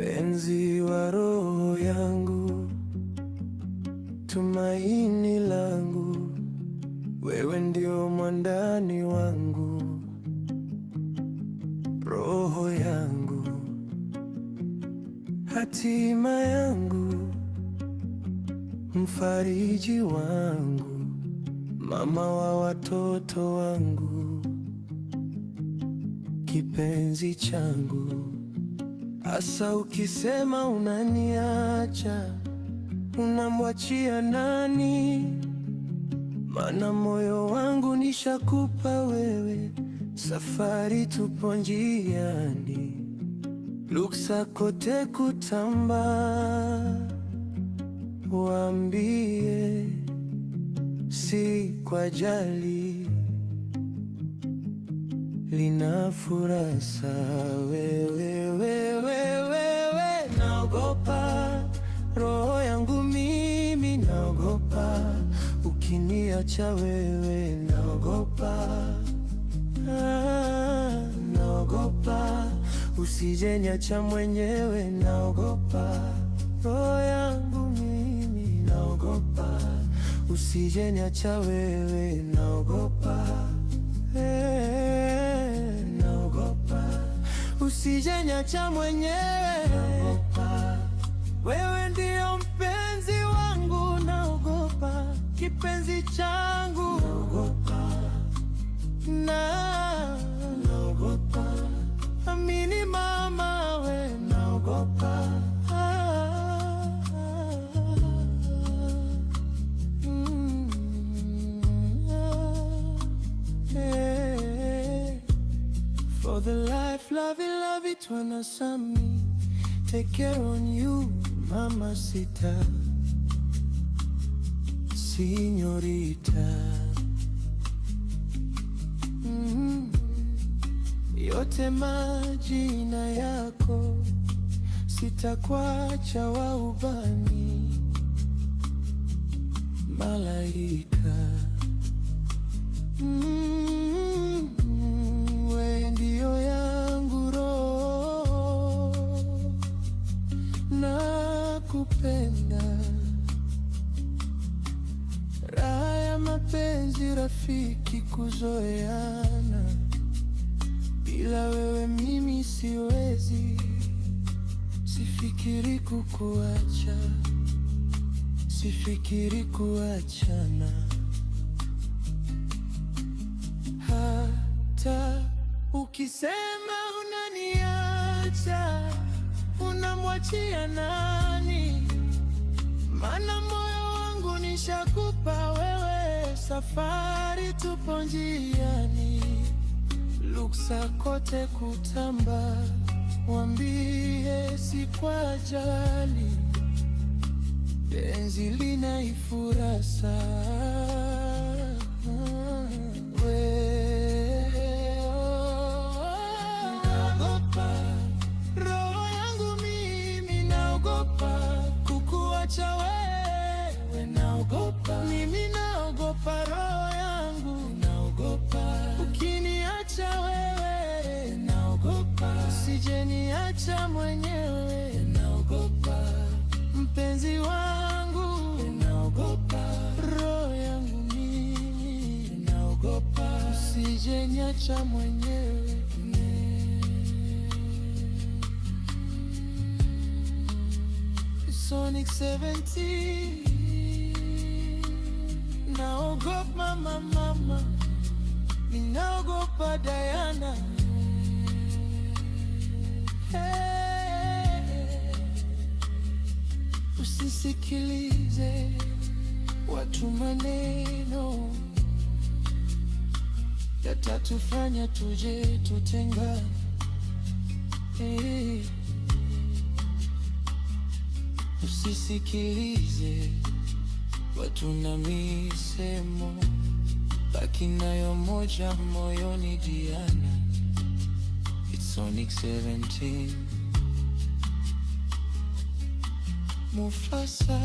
Mpenzi wa roho yangu, tumaini langu, wewe ndio mwandani wangu, roho yangu, hatima yangu, mfariji wangu, mama wa watoto wangu, kipenzi changu. Asa ukisema unaniacha, unamwachia nani? Mana moyo wangu nishakupa wewe, safari tupo njiani, ruksa kote kutamba. Waambie si kwa jali, lina furasa wewe. Naogopa roho yangu mimi, naogopa ukiniacha wewe, naogopa naogopa usije niacha mwenyewe, naogopa roho yangu mimi, naogopa usije niacha wewe, naogopa naogopa usije niacha mwenyewe, naogopa wewe ndio mpenzi wangu, naogopa kipenzi changu, naogopa naogopa amini mama we, naogopa For the life, love it, wanasami, take care on you, mamacita, señorita. Yote majina yako, sitakuacha wa ubani, malaika. We ndio yangu roho, nakupenda. Raha ya mapenzi rafiki, kuzoeana, bila wewe mimi siwezi. Sifikiri kukuacha, sifikiri kuachana. Hata ukisema unaniacha, unamwachia nani? Mana moyo wangu nishakupa wewe, safari tupo njiani, ruksa kote kutamba. Waambie si kwa jali, penzi lina ifurasa. Naogopa roho yangu mimi, naogopa kukuacha wewe, naogopa mimi, naogopa roho yangu, naogopa ukiniacha wewe, naogopa usije niacha mwenyewe, naogopa mpenzi wangu, naogopa roho yangu mimi, naogopa usije niacha mwenyewe. Sonic 17, naogopa mama, ninaogopa Diana. Usisikilize watu, maneno yatatufanya tuje tutengane. Usisikilize watu na misemo, baki nayo moja moyoni, Diana. It's Sonic 17. Mufasa